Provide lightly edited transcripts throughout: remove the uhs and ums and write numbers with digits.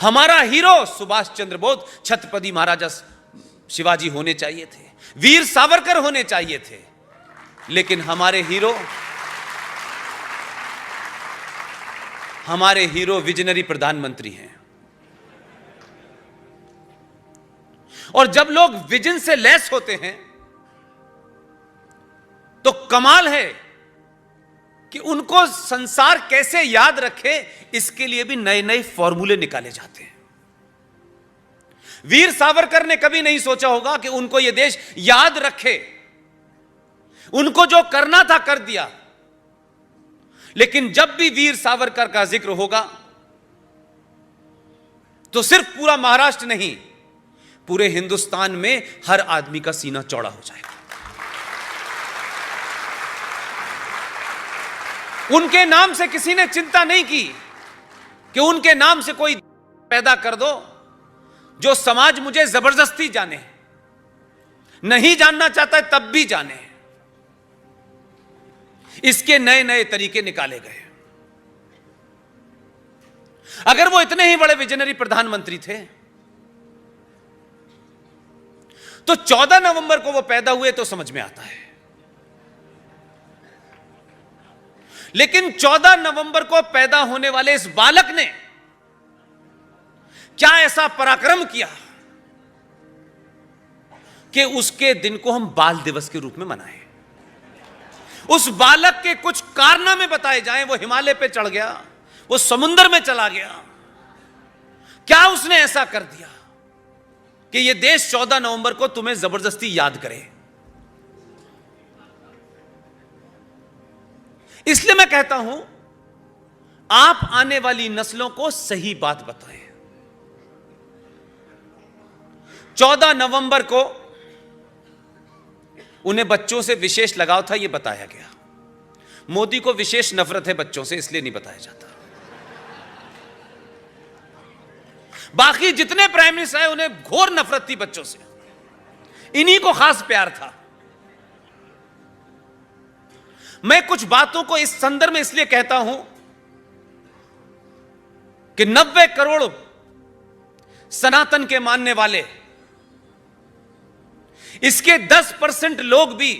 हमारा हीरो सुभाष चंद्र बोस, छत्रपति महाराजा शिवाजी होने चाहिए थे, वीर सावरकर होने चाहिए थे, लेकिन हमारे हीरो विजनरी प्रधानमंत्री हैं। और जब लोग विजन से लैस होते हैं तो कमाल है कि उनको संसार कैसे याद रखे, इसके लिए भी नए नए फॉर्मूले निकाले जाते हैं। वीर सावरकर ने कभी नहीं सोचा होगा कि उनको यह देश याद रखे, उनको जो करना था कर दिया, लेकिन जब भी वीर सावरकर का जिक्र होगा तो सिर्फ पूरा महाराष्ट्र नहीं, पूरे हिंदुस्तान में हर आदमी का सीना चौड़ा हो जाएगा। उनके नाम से किसी ने चिंता नहीं की कि उनके नाम से कोई पैदा कर दो जो समाज मुझे जबरदस्ती जाने, नहीं जानना चाहता है तब भी जाने। इसके नए नए तरीके निकाले गए। अगर वो इतने ही बड़े विजनरी प्रधानमंत्री थे तो 14 नवंबर को वो पैदा हुए तो समझ में आता है, लेकिन 14 नवंबर को पैदा होने वाले इस बालक ने क्या ऐसा पराक्रम किया कि उसके दिन को हम बाल दिवस के रूप में मनाएं। उस बालक के कुछ कारनामे बताए जाएं। वो हिमालय पे चढ़ गया, वो समुद्र में चला गया, क्या उसने ऐसा कर दिया कि ये देश 14 नवंबर को तुम्हें जबरदस्ती याद करे। इसलिए मैं कहता हूं, आप आने वाली नस्लों को सही बात बताएं। 14 नवंबर को उन्हें बच्चों से विशेष लगाव था, यह बताया गया। मोदी को विशेष नफरत है बच्चों से, इसलिए नहीं बताया जाता। बाकी जितने प्राइम मिनिस्टर हैं उन्हें घोर नफरत थी बच्चों से, इन्हीं को खास प्यार था। मैं कुछ बातों को इस संदर्भ में इसलिए कहता हूं कि 90 करोड़ सनातन के मानने वाले, इसके 10% लोग भी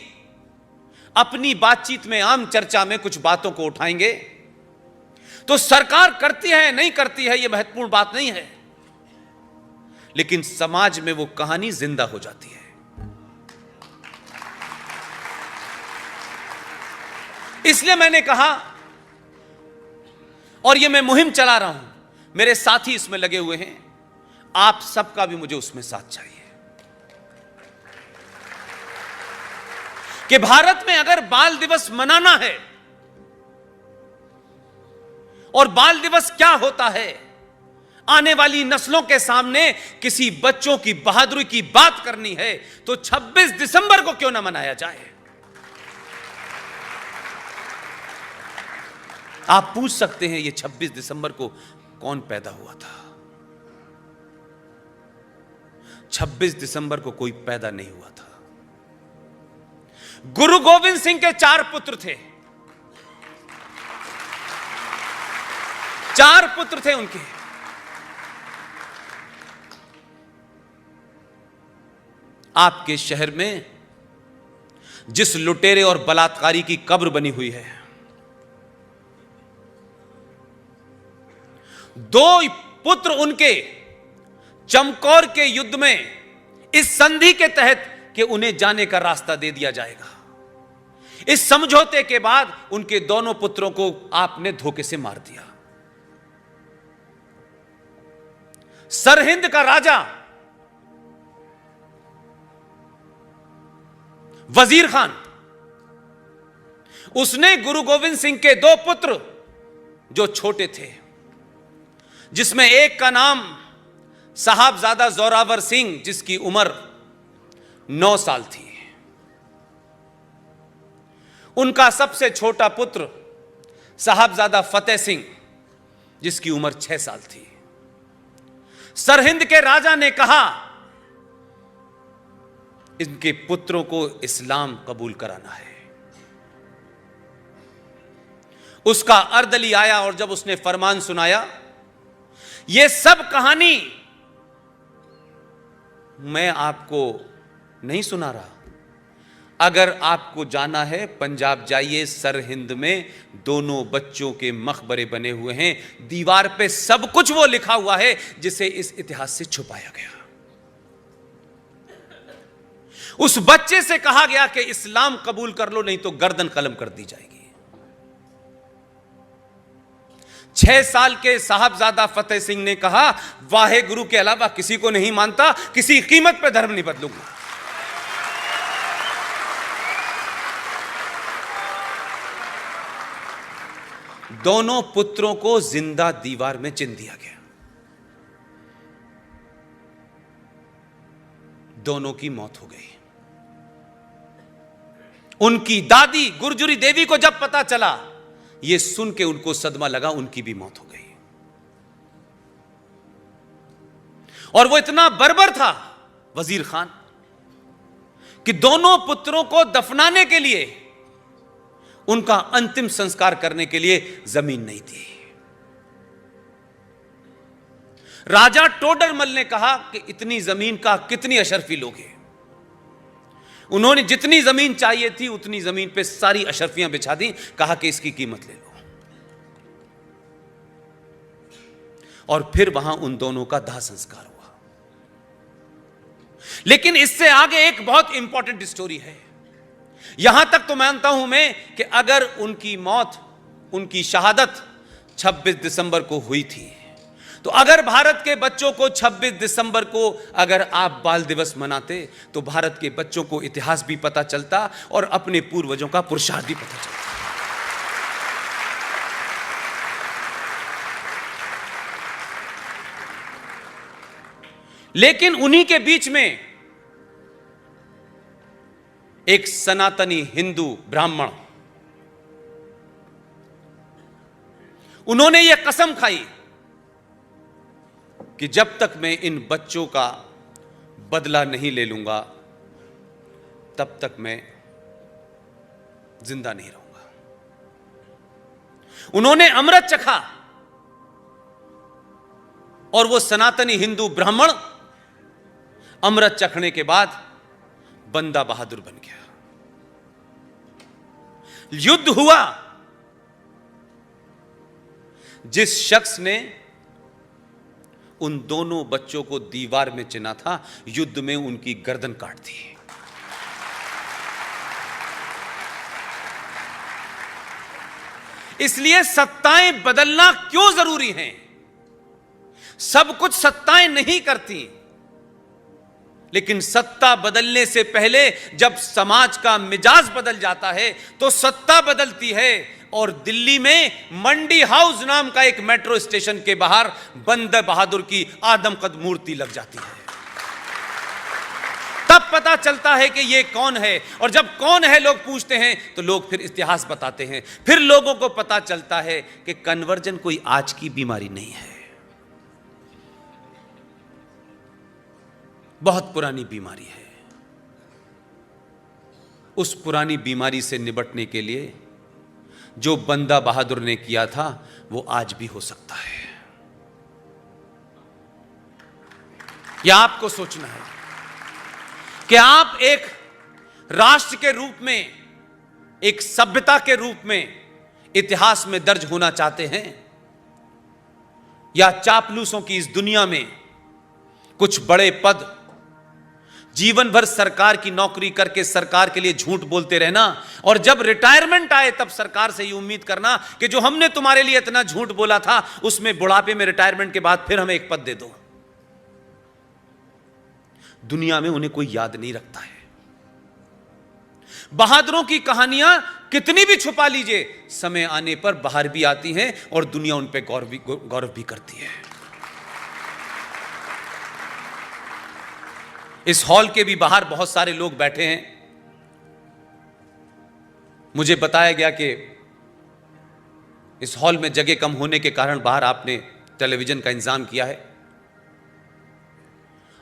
अपनी बातचीत में, आम चर्चा में कुछ बातों को उठाएंगे तो सरकार करती है नहीं करती है यह महत्वपूर्ण बात नहीं है, लेकिन समाज में वो कहानी जिंदा हो जाती है। इसलिए मैंने कहा, और ये मैं मुहिम चला रहा हूं, मेरे साथी इसमें लगे हुए हैं, आप सबका भी मुझे उसमें साथ चाहिए कि भारत में अगर बाल दिवस मनाना है, और बाल दिवस क्या होता है, आने वाली नस्लों के सामने किसी बच्चों की बहादुरी की बात करनी है तो 26 दिसंबर को क्यों ना मनाया जाए। आप पूछ सकते हैं ये 26 दिसंबर को कौन पैदा हुआ था। 26 दिसंबर को कोई पैदा नहीं हुआ था। गुरु गोविंद सिंह के 4 पुत्र थे, 4 पुत्र थे उनके। आपके शहर में जिस लुटेरे और बलात्कारी की कब्र बनी हुई है, 2 पुत्र उनके चमकौर के युद्ध में इस संधि के तहत कि उन्हें जाने का रास्ता दे दिया जाएगा, इस समझौते के बाद उनके दोनों पुत्रों को आपने धोखे से मार दिया। सरहिंद का राजा वजीर खान, उसने गुरु गोविंद सिंह के 2 पुत्र जो छोटे थे, जिसमें एक का नाम साहबजादा जोरावर सिंह, जिसकी उम्र 9 साल थी, उनका सबसे छोटा पुत्र साहबजादा फतेह सिंह, जिसकी उम्र 6 साल थी। सरहिंद के राजा ने कहा इनके पुत्रों को इस्लाम कबूल कराना है। उसका अर्दली आया और जब उसने फरमान सुनाया यह सब कहानी मैं आपको नहीं सुना रहा। अगर आपको जाना है पंजाब जाइए, सरहिंद में दोनों बच्चों के मकबरे बने हुए हैं, दीवार पे सब कुछ वो लिखा हुआ है जिसे इस इतिहास से छुपाया गया। उस बच्चे से कहा गया कि इस्लाम कबूल कर लो, नहीं तो गर्दन कलम कर दी जाएगी। 6 साल के साहबजादा फतेह सिंह ने कहा, वाहे गुरु के अलावा किसी को नहीं मानता, किसी कीमत पे धर्म नहीं बदलूंगा। दोनों पुत्रों को जिंदा दीवार में चिन दिया गया। दोनों की मौत हो गई। उनकी दादी गुरजुरी देवी को जब पता चला, यह सुन के उनको सदमा लगा, उनकी भी मौत हो गई। और वो इतना बर्बर था वजीर खान कि दोनों पुत्रों को दफनाने के लिए, उनका अंतिम संस्कार करने के लिए जमीन नहीं थी। राजा टोडरमल ने कहा कि इतनी जमीन का कितनी अशरफी लोग हैं। उन्होंने जितनी जमीन चाहिए थी उतनी जमीन पे सारी अशरफियां बिछा दी, कहा कि इसकी कीमत ले लो। और फिर वहां उन दोनों का दाह संस्कार हुआ। लेकिन इससे आगे एक बहुत इंपॉर्टेंट स्टोरी है। यहां तक तो मानता हूं मैं कि अगर उनकी मौत, उनकी शहादत 26 दिसंबर को हुई थी, तो अगर भारत के बच्चों को 26 दिसंबर को अगर आप बाल दिवस मनाते, तो भारत के बच्चों को इतिहास भी पता चलता और अपने पूर्वजों का पुरुषार्थ भी पता चलता। लेकिन उन्हीं के बीच में एक सनातनी हिंदू ब्राह्मण, उन्होंने यह कसम खाई कि जब तक मैं इन बच्चों का बदला नहीं ले लूंगा, तब तक मैं जिंदा नहीं रहूंगा। उन्होंने अमृत चखा और वो सनातनी हिंदू ब्राह्मण अमृत चखने के बाद बंदा बहादुर बन गया। युद्ध हुआ। जिस शख्स ने उन दोनों बच्चों को दीवार में चिना था, युद्ध में उनकी गर्दन काट दी। इसलिए सत्ताएं बदलना क्यों जरूरी हैं? सब कुछ सत्ताएं नहीं करती, लेकिन सत्ता बदलने से पहले जब समाज का मिजाज बदल जाता है तो सत्ता बदलती है। और दिल्ली में मंडी हाउस नाम का एक मेट्रो स्टेशन के बाहर बंदे बहादुर की आदमकद मूर्ति लग जाती है। तब पता चलता है कि ये कौन है। और जब कौन है लोग पूछते हैं तो लोग फिर इतिहास बताते हैं। फिर लोगों को पता चलता है कि कन्वर्जन कोई आज की बीमारी नहीं है, बहुत पुरानी बीमारी है। उस पुरानी बीमारी से निपटने के लिए जो बंदा बहादुर ने किया था, वो आज भी हो सकता है। यह आपको सोचना है कि आप एक राष्ट्र के रूप में, एक सभ्यता के रूप में इतिहास में दर्ज होना चाहते हैं, या चापलूसों की इस दुनिया में कुछ बड़े पद, जीवन भर सरकार की नौकरी करके सरकार के लिए झूठ बोलते रहना, और जब रिटायरमेंट आए तब सरकार से ये उम्मीद करना कि जो हमने तुम्हारे लिए इतना झूठ बोला था, उसमें बुढ़ापे में रिटायरमेंट के बाद फिर हमें एक पद दे दो। दुनिया में उन्हें कोई याद नहीं रखता है। बहादुरों की कहानियां कितनी भी छुपा लीजिए, समय आने पर बाहर भी आती हैं और दुनिया उन पर गौरव भी करती है। इस हॉल के भी बाहर बहुत सारे लोग बैठे हैं। मुझे बताया गया कि इस हॉल में जगह कम होने के कारण बाहर आपने टेलीविजन का इंतजाम किया है।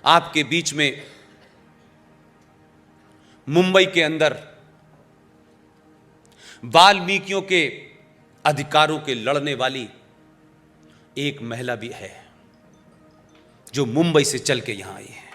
आपके बीच में मुंबई के अंदर वाल्मीकियों के अधिकारों के लड़ने वाली एक महिला भी है। जो मुंबई से चल के यहां आई है।